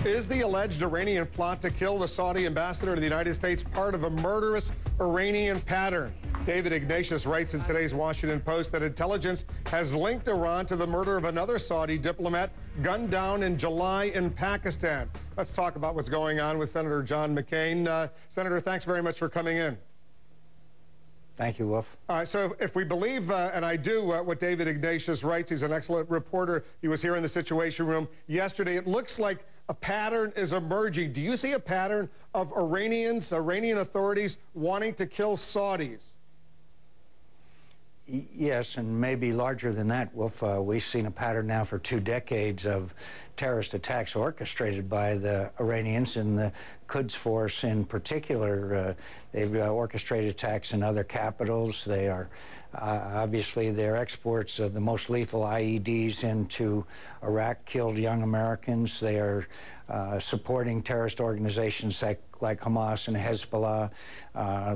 Is the alleged Iranian plot to kill the Saudi ambassador to the United States part of a murderous Iranian pattern? David Ignatius writes in today's Washington Post that intelligence has linked Iran to the murder of another Saudi diplomat gunned down in July in Pakistan. Let's talk about what's going on with Senator John McCAIN. Senator, thanks very much for coming in. Thank you, Wolf. So if we believe, and I do, what David Ignatius writes, he's an excellent reporter. He was here in the Situation Room yesterday. It looks like a pattern is emerging. Do you see a pattern of Iranian authorities wanting to kill Saudis? Yes, and maybe larger than that, Wolf. We've seen a pattern now for 2 decades of terrorist attacks orchestrated by the Iranians and the Quds Force in particular. They've orchestrated attacks in other capitals. They are obviously their exports of the most lethal IEDs into Iraq killed young Americans. They are supporting terrorist organizations like Hamas and Hezbollah.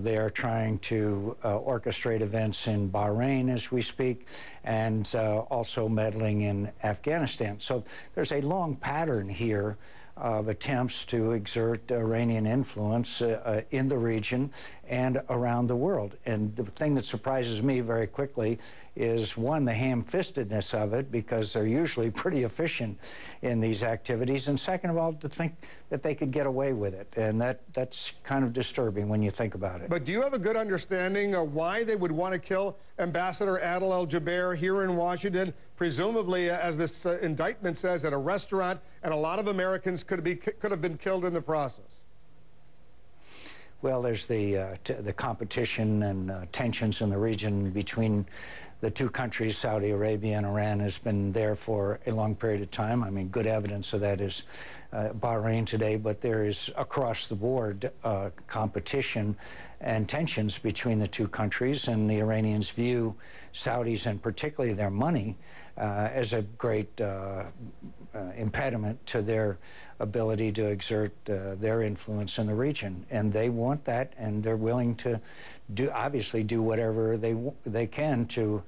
They are trying to orchestrate events in Bahrain as we speak, and also meddling in Afghanistan. So there's a long pattern here of attempts to exert Iranian influence in the region and around the world. And the thing that surprises me very quickly is, one, the ham-fistedness of it, because they're usually pretty efficient in these activities, and second of all, to think that they could get away with it. And that's kind of disturbing when you think about it. But do you have a good understanding of why they would want to kill Ambassador Adel al-Jubeir here in Washington, presumably, as this indictment says, at a restaurant, and a lot of Americans could have been killed in the process? Well, there's the competition and tensions in the region between the two countries, Saudi Arabia and Iran, has been there for a long period of time. I mean, good evidence of that is Bahrain today, but there is across the board competition and tensions between the two countries, and the Iranians view Saudis, and particularly their money, as a great impediment to their ability to exert their influence in the region. And they want that, and they're willing to obviously do whatever they can to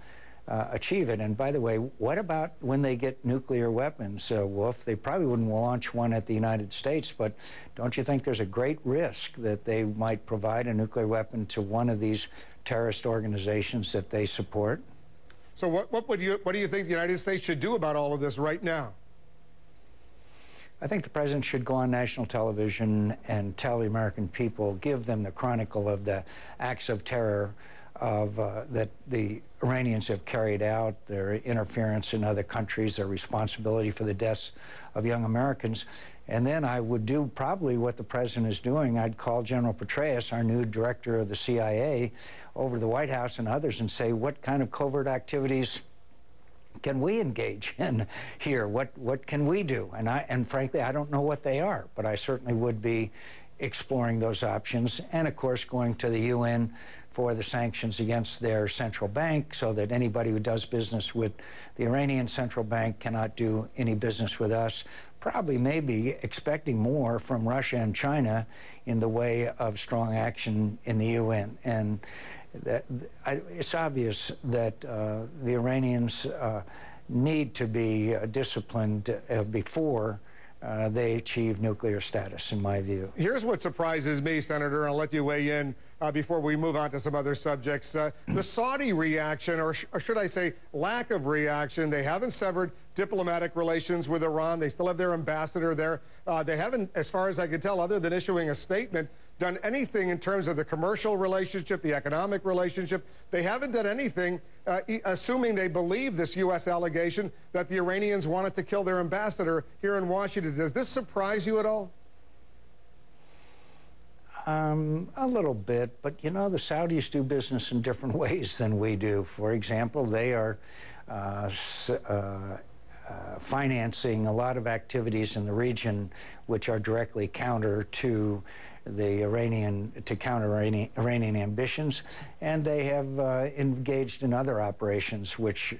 achieve it. And by the way, what about when they get nuclear weapons, Wolf? They probably wouldn't launch one at the United States, but don't you think there's a great risk that they might provide a nuclear weapon to one of these terrorist organizations that they support? So what do you think the United States should do about all of this right now? I think the president should go on national television and tell the American people, give them the chronicle of the acts of terror that the Iranians have carried out, their interference in other countries, their responsibility for the deaths of young Americans. And then I would do probably what the president is doing. I'd call General Petraeus, our new director of the CIA, over to the White House and others and say, what kind of covert activities can we engage in here? What can we do? And frankly, I don't know what they are, but I certainly would be exploring those options, and of course going to the UN for the sanctions against their central bank, so that anybody who does business with the Iranian central bank cannot do any business with us. Probably maybe expecting more from Russia and China in the way of strong action in the UN. And it's obvious that the Iranians need to be disciplined before they achieve nuclear status, in my view. Here's what surprises me, Senator, and I'll let you weigh in before we move on to some other subjects. The Saudi reaction, or should I say lack of reaction, they haven't severed diplomatic relations with Iran. They still have their ambassador there. They haven't, as far as I can tell, other than issuing a statement, done anything in terms of the commercial relationship, the economic relationship. They haven't done anything, assuming they believe this U.S. allegation that the Iranians wanted to kill their ambassador here in Washington. Does this surprise you at all? A little bit, but you know, the Saudis do business in different ways than we do. For example, they are financing a lot of activities in the region which are directly counter to the Iranian ambitions, and they have engaged in other operations which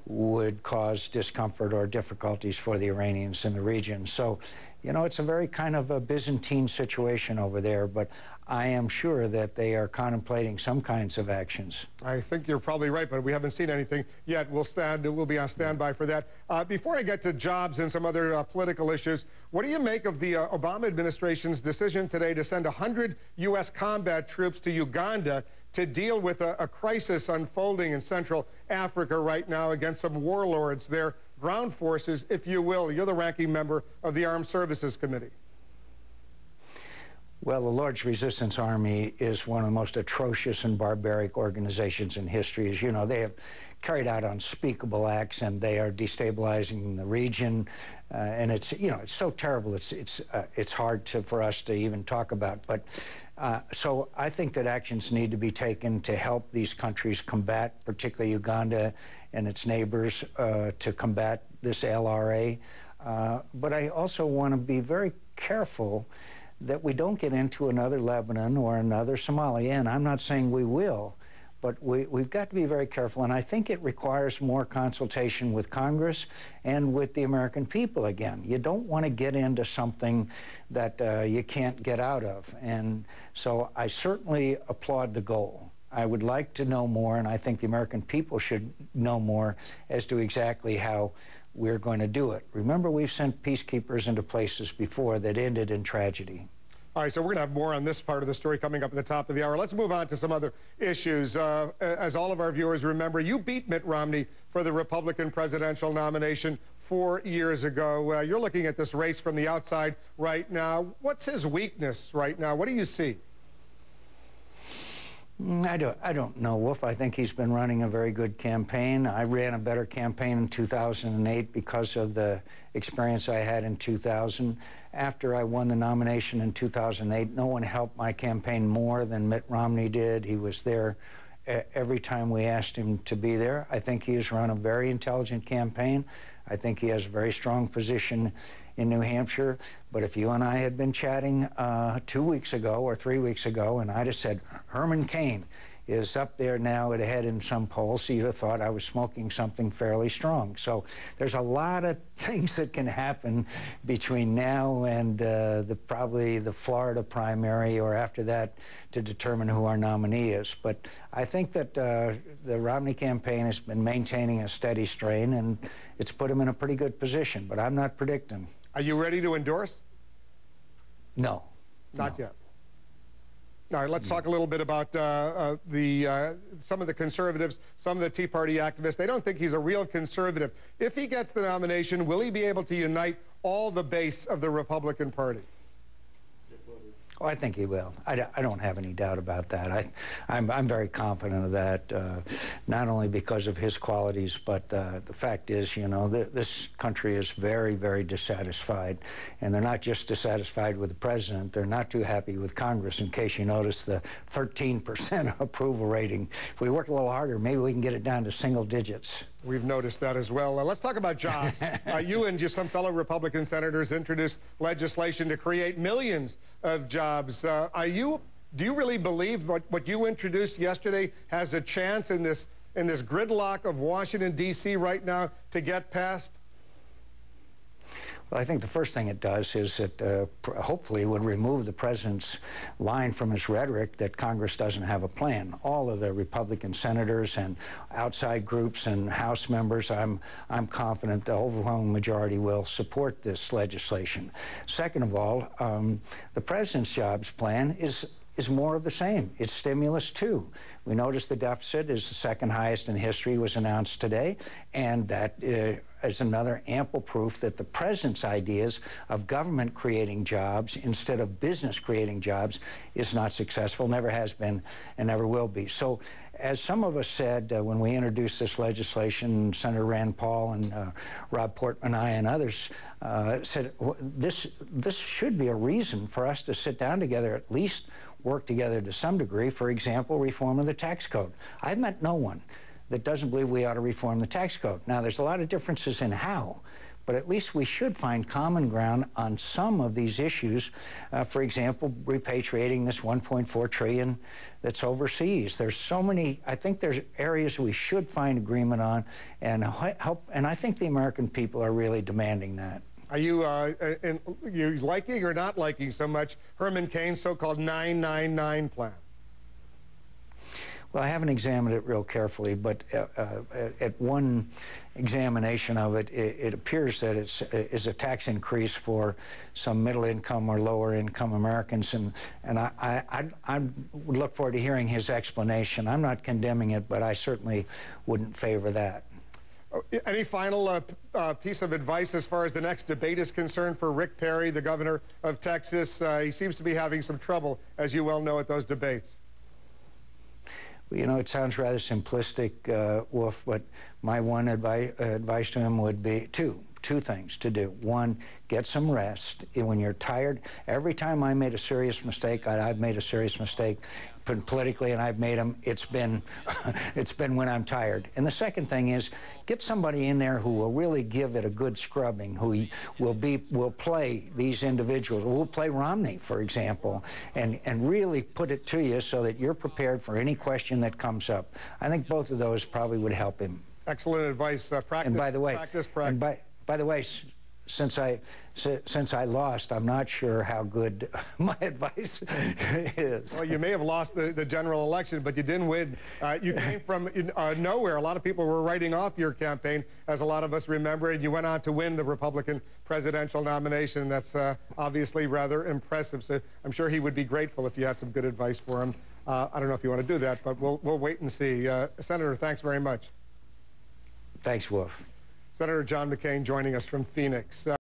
would cause discomfort or difficulties for the Iranians in the region. So, you know, it's a very kind of a Byzantine situation over there, but I am sure that they are contemplating some kinds of actions. I think you're probably right, but we haven't seen anything yet. We'll be on standby for that. Before I get to jobs and some other political issues, what do you make of the Obama administration's decision today to send 100 U.S. combat troops to Uganda to deal with a crisis unfolding in Central Africa right now against some warlords there, ground forces, if you will? You're the ranking member of the Armed Services Committee. Well, the Lord's Resistance Army is one of the most atrocious and barbaric organizations in history. As you know, they have carried out unspeakable acts, and they are destabilizing the region. And it's, you know, it's so terrible. It's hard for us to even talk about. But so I think that actions need to be taken to help these countries combat, particularly Uganda and its neighbors, to combat this LRA. But I also want to be very careful that we don't get into another Lebanon or another Somalia, and I'm not saying we will, but we've got to be very careful, and I think it requires more consultation with Congress and with the American people again. You don't want to get into something that you can't get out of, and so I certainly applaud the goal. I would like to know more, and I think the American people should know more as to exactly how we're going to do it. Remember, we've sent peacekeepers into places before that ended in tragedy. All right, so we're going to have more on this part of the story coming up at the top of the hour. Let's move on to some other issues. As all of our viewers remember, you beat Mitt Romney for the Republican presidential nomination 4 years ago. You're looking at this race from the outside right now. What's his weakness right now? What do you see? I don't know, Wolf. I think he's been running a very good campaign. I ran a better campaign in 2008 because of the experience I had in 2000. After I won the nomination in 2008, no one helped my campaign more than Mitt Romney did. He was there every time we asked him to be there. I think he has run a very intelligent campaign. I think he has a very strong position in New Hampshire. But if you and I had been chatting 2 weeks ago or 3 weeks ago, and I'd have said, McCAIN is up there now at ahead in some polls, so you'd have thought I was smoking something fairly strong. So there's a lot of things that can happen between now and probably the Florida primary or after that to determine who our nominee is. But I think that the Romney campaign has been maintaining a steady strain, and it's put him in a pretty good position, but I'm not predicting. Are you ready to endorse? No. Not yet. All right, let's talk a little bit about some of the conservatives, some of the Tea Party activists. They don't think he's a real conservative. If he gets the nomination, will he be able to unite all the base of the Republican Party? Oh, I think he will. I don't have any doubt about that. I'm very confident of that, not only because of his qualities, but the fact is, you know, this country is very, very dissatisfied. And they're not just dissatisfied with the president. They're not too happy with Congress, in case you notice the 13% approval rating. If we work a little harder, maybe we can get it down to single digits. We've noticed that as well. Let's talk about jobs. You and just some fellow Republican senators introduced legislation to create millions of jobs. Do you really believe what you introduced yesterday has a chance in this gridlock of Washington, D.C. right now to get passed? Well, I think the first thing it does is it hopefully would remove the president's line from his rhetoric that Congress doesn't have a plan. All of the Republican senators and outside groups and House members, I'm confident the overwhelming majority will support this legislation. Second of all, the president's jobs plan is more of the same. It's stimulus, too. We notice the deficit is the second highest in history, was announced today, and that is another ample proof that the president's ideas of government creating jobs instead of business creating jobs is not successful, never has been, and never will be. So, as some of us said when we introduced this legislation, Senator Rand Paul and Rob Portman, I and others said, this should be a reason for us to sit down together, at least work together to some degree. For example, reform of the tax code. I've met no one that doesn't believe we ought to reform the tax code. Now, there's a lot of differences in how, but at least we should find common ground on some of these issues. For example, repatriating this $1.4 trillion that's overseas. There's so many, I think there's areas we should find agreement on and help, and I think the American people are really demanding that. Are you, you liking or not liking so much Herman Cain's so-called 999 plan? Well, I haven't examined it real carefully, but at one examination of it, it appears that it is a tax increase for some middle-income or lower-income Americans, and I would look forward to hearing his explanation. I'm not condemning it, but I certainly wouldn't favor that. Any final piece of advice as far as the next debate is concerned for Rick Perry, the governor of Texas? He seems to be having some trouble, as you well know, at those debates. Well, you know, it sounds rather simplistic, Wolf, but my one advice to him would be two things to do. One, get some rest. When you're tired, every time I made a serious mistake, I've made a serious mistake politically, and I've made them, it's been when I'm tired. And the second thing is, get somebody in there who will really give it a good scrubbing, who will play these individuals. We'll play Romney, for example, and really put it to you so that you're prepared for any question that comes up. I think both of those probably would help him. Excellent advice. Practice, and by the way, practice. And by the way, since I lost, I'm not sure how good my advice is. Well, you may have lost the general election, but you didn't win. You came from nowhere. A lot of people were writing off your campaign, as a lot of us remember, and you went on to win the Republican presidential nomination. That's obviously rather impressive. So I'm sure he would be grateful if you had some good advice for him. I don't know if you want to do that, but we'll wait and see. Senator, thanks very much. Thanks, Wolf. Senator John McCain joining us from Phoenix.